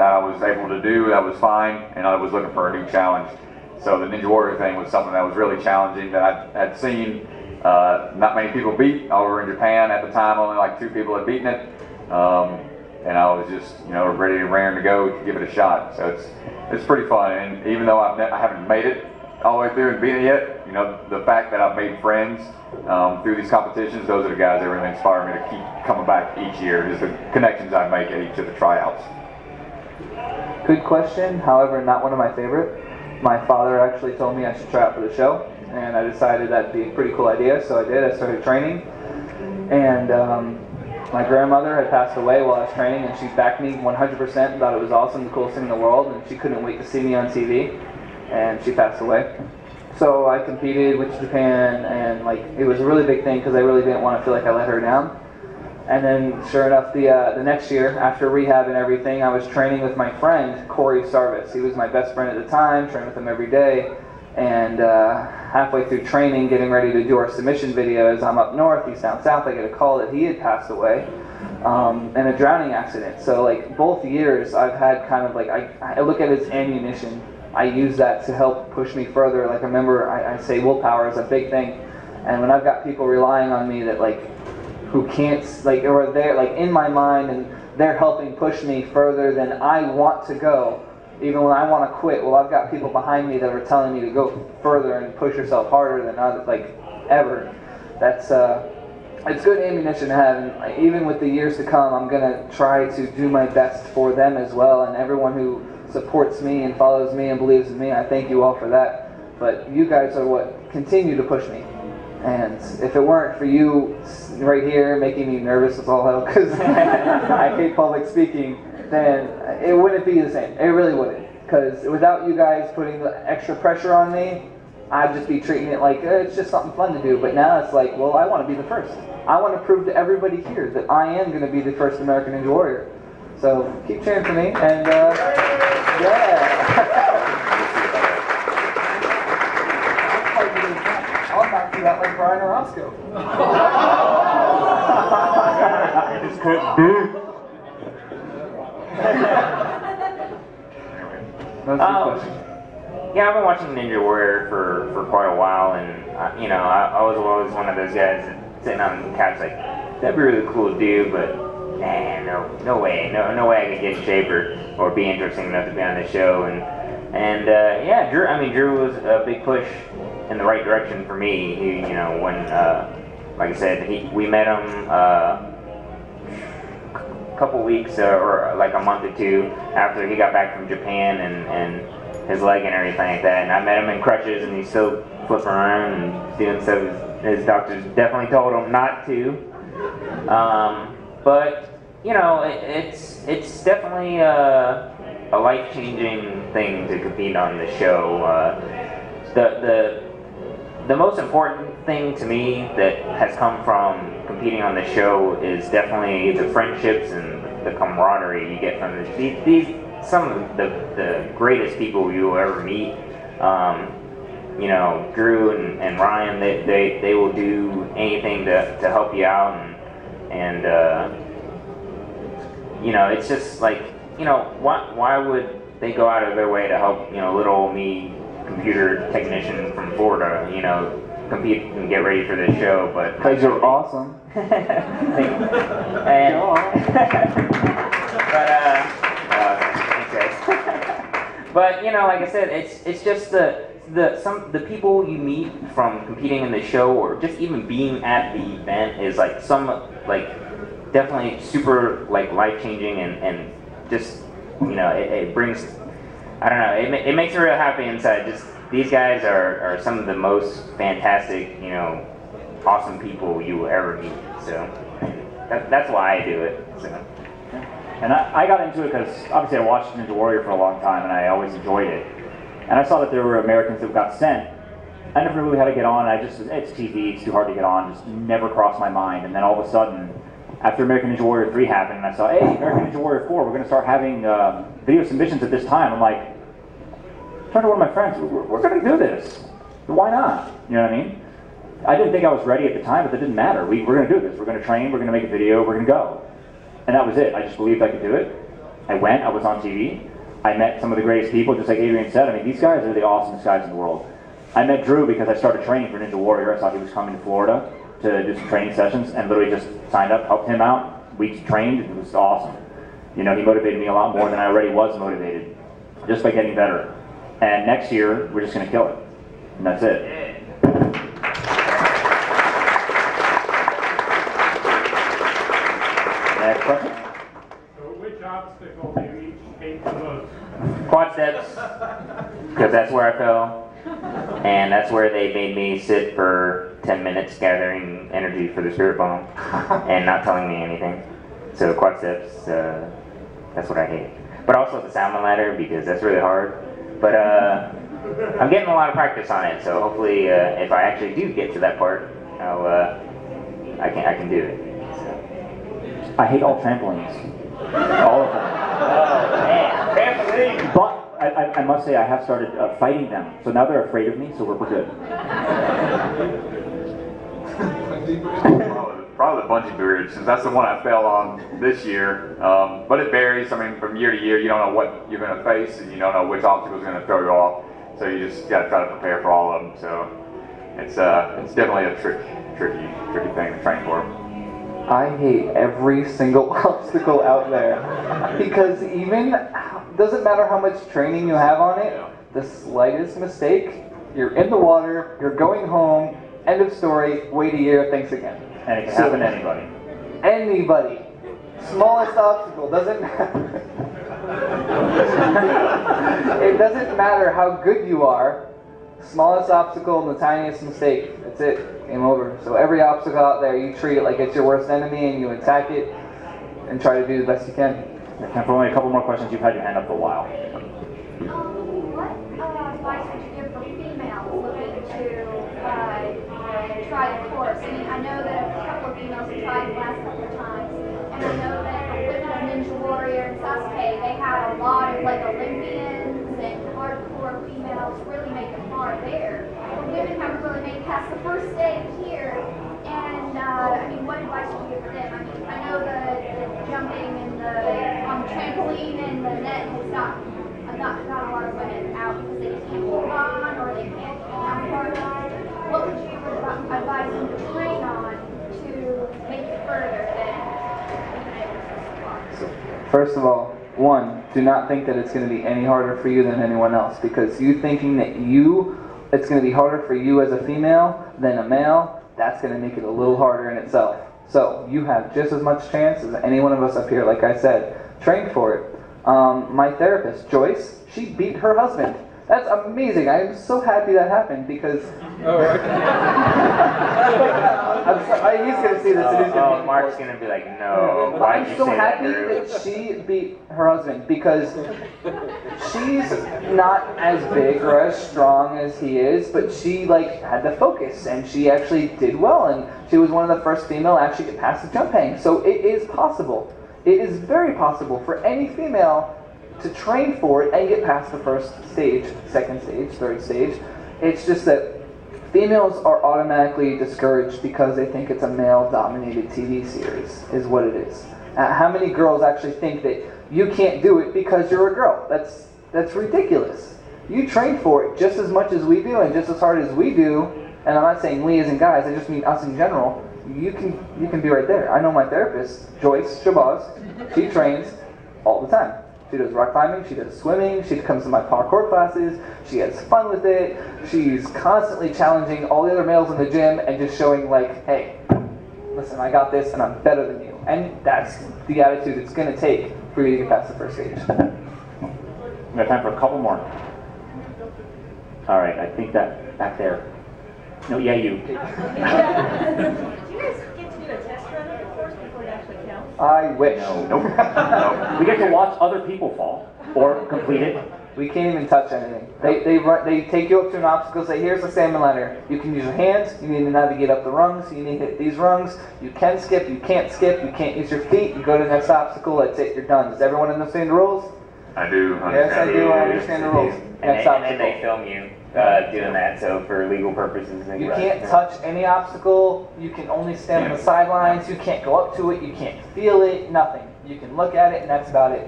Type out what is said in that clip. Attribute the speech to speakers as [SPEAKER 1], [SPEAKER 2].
[SPEAKER 1] I was able to do that was fine, and I was looking for a new challenge. So the Ninja Warrior thing was something that was really challenging that I had seen not many people beat over in Japan at the time. Only like 2 people had beaten it, and I was just ready and raring to go to give it a shot. So it's pretty fun, and even though I haven't made it all the way through and beat it yet, the fact that I've made friends through these competitions, those are the guys that really inspire me to keep coming back each year. Just the connections I make at each of the tryouts.
[SPEAKER 2] Good question, however, not one of my favorite. My father actually told me I should try out for the show, and I decided that'd be a pretty cool idea, so I did. I started training, and my grandmother had passed away while I was training, and she backed me 100%, thought it was awesome, the coolest thing in the world, and she couldn't wait to see me on TV, and she passed away. So I competed with Japan, and it was a really big thing because I really didn't want to feel like I let her down. And then, sure enough, the next year, after rehab and everything, I was training with my friend, Corey Sarvis. He was my best friend at the time, trained with him every day. And halfway through training, getting ready to do our submission videos, I'm up north, he's down south. I get a call that he had passed away in a drowning accident. So, both years, I've had kind of I look at it as ammunition. I use that to help push me further. I remember, I say willpower is a big thing. And when I've got people relying on me that, who can't, or they're in my mind, and they're helping push me further than I want to go, even when I want to quit. Well, I've got people behind me that are telling me to go further and push yourself harder than ever. That's it's good ammunition to have, and even with the years to come, I'm gonna try to do my best for them as well, and everyone who supports me and follows me and believes in me. I thank you all for that. But you guys are what continue to push me. And if it weren't for you right here making me nervous as all hell, because I hate public speaking, then it wouldn't be the same. It really wouldn't. Because without you guys putting the extra pressure on me, I'd just be treating it like it's just something fun to do. But now it's well, I want to be the first. I want to prove to everybody here that I am going to be the first American Ninja Warrior. So keep cheering for me, and yeah. I'll knock you out like Brian Orozco.
[SPEAKER 1] I just couldn't do it.
[SPEAKER 3] Yeah, I've been watching Ninja Warrior for quite a while, and I was always one of those guys that sitting on the couch that'd be really cool to do, but man, no way I could get in shape or be interesting enough to be on the show. And yeah, Drew was a big push in the right direction for me. He, when like I said, we met him a couple weeks or a month or 2 after he got back from Japan and his leg and everything like that. And I met him in crutches, and he's still flipping around and doing stuff his doctors definitely told him not to. But it's definitely a life-changing thing to compete on the show. The most important thing to me that has come from competing on the show is definitely the friendships and the camaraderie you get from these some of the greatest people you will ever meet. Drew and Ryan, they will do anything to help you out, and it's just why would they go out of their way to help little old me, computer technician from Florida, compete and get ready for this show? But
[SPEAKER 2] because you're awesome.
[SPEAKER 3] But like I said, it's just the people you meet from competing in the show, or just even being at the event, is definitely super life-changing, and just it brings, I don't know, it makes me real happy inside. Just these guys are some of the most fantastic, awesome people you will ever meet. So that's why I do it. So.
[SPEAKER 4] And I got into it because obviously I watched Ninja Warrior for a long time, and I always enjoyed it. And I saw that there were Americans that got sent. I never knew how to get on. It's TV, it's too hard to get on, just never crossed my mind. And then all of a sudden, after American Ninja Warrior 3 happened, and I saw, hey, American Ninja Warrior 4, we're going to start having video submissions at this time. I'm like, turned to one of my friends, we're going to do this. Why not? You know what I mean? I didn't think I was ready at the time, but that didn't matter. We're going to do this. We're going to train, we're going to make a video, we're going to go. And that was it. I just believed I could do it. I went, I was on TV, I met some of the greatest people, just like Adrian said. I mean, these guys are the awesomest guys in the world. I met Drew because I started training for Ninja Warrior. I saw he was coming to Florida to do some training sessions, and literally just signed up, helped him out. We trained, and it was awesome. You know, he motivated me a lot more than I already was motivated, just by getting better. And next year, we're just going to kill it. And that's it. Next question.
[SPEAKER 5] So which obstacle do you each hate the most?
[SPEAKER 3] Quad steps, because that's where I fell. And that's where they made me sit for 10 minutes gathering energy for the spirit bomb and not telling me anything. So quad steps, that's what I hate. But also the salmon ladder, because that's really hard. But I'm getting a lot of practice on it, so hopefully if I actually do get to that part, I can do it. So.
[SPEAKER 4] I hate all trampolines. All of them.
[SPEAKER 3] Oh man, trampoline!
[SPEAKER 4] But I must say I have started fighting them, so now they're afraid of me, so we're good.
[SPEAKER 1] Probably the bungee bridge, since that's the one I fell on this year. But it varies. I mean, from year to year, you don't know what you're going to face, and you don't know which obstacle is going to throw you off. So you just got to try to prepare for all of them. So it's definitely a tricky thing to train for.
[SPEAKER 2] I hate every single obstacle out there because even doesn't matter how much training you have on it, the slightest mistake, you're in the water, you're going home, end of story, wait a year, thanks again.
[SPEAKER 4] And it can happen to anybody.
[SPEAKER 2] Anybody. Smallest obstacle, doesn't matter. It doesn't matter how good you are, smallest obstacle and the tiniest mistake, that's it, game over. So every obstacle out there, you treat it like it's your worst enemy and you attack it and try to do the best you can.
[SPEAKER 4] Time for only a couple more questions. You've had your hand up for a while.
[SPEAKER 6] What advice would you give for females looking to try the course? I mean, I know that a couple of females have tried the last couple of times, and I know that the women of Ninja Warrior and Sasuke, they had a lot of like Olympians and hardcore females really make it far there. But women haven't really made it past the first stage here. And I mean, what advice would you give for them? I mean, I know the jumping and on the trampoline and the net has not a lot of women out because they can't hold on or they can't have hard on. What would you advise them to train on to make it further than even able to so far?
[SPEAKER 2] First of all, one, do not think that it's going to be any harder for you than anyone else, because you thinking that it's going to be harder for you as a female than a male, that's going to make it a little harder in itself. So you have just as much chance as any one of us up here. Like I said, train for it. My therapist, Joyce, she beat her husband. That's amazing. I am so happy that happened because...
[SPEAKER 5] Oh, right.
[SPEAKER 2] He's going to see this and he's going to
[SPEAKER 3] Mark's going to be like, no, why did
[SPEAKER 2] I'm
[SPEAKER 3] you
[SPEAKER 2] so
[SPEAKER 3] say
[SPEAKER 2] happy
[SPEAKER 3] that,
[SPEAKER 2] that she beat her husband because she's not as big or as strong as he is, but she had the focus and she actually did well, and she was one of the first female actually to pass the jump hang. So it is possible. It is very possible for any female to train for it and get past the first stage, second stage, third stage. It's just that females are automatically discouraged because they think it's a male-dominated TV series, is what it is. How many girls actually think that you can't do it because you're a girl? That's ridiculous. You train for it just as much as we do and just as hard as we do, and I'm not saying we as in guys, I just mean us in general. You can be right there. I know my therapist, Joyce Shabazz, she trains all the time. She does rock climbing, she does swimming, she comes to my parkour classes, she has fun with it, she's constantly challenging all the other males in the gym and just showing hey, listen, I got this and I'm better than you. And that's the attitude it's going to take for you to get past the first stage.
[SPEAKER 4] We have time for a couple more. All right, I think that back there. No, yeah, you.
[SPEAKER 7] Do you guys get to do a test run of the course before it actually counts?
[SPEAKER 2] I wish.
[SPEAKER 1] Nope.
[SPEAKER 4] We get to watch other people fall or complete it.
[SPEAKER 2] We can't even touch anything. They take you up to an obstacle, say, here's the salmon ladder. You can use your hands, you need to navigate up the rungs, you need to hit these rungs, you can skip, you can't skip, you can't use your feet, you go to the next obstacle, that's it, you're done. Does everyone understand the rules?
[SPEAKER 1] I do.
[SPEAKER 2] Yes, I do, I understand the rules. Next
[SPEAKER 3] and then
[SPEAKER 2] obstacle.
[SPEAKER 3] they film you doing that, so for legal purposes.
[SPEAKER 2] You can't touch any obstacle, you can only stand on the sidelines, you can't go up to it, you can't feel it, nothing. You can look at it and that's about it.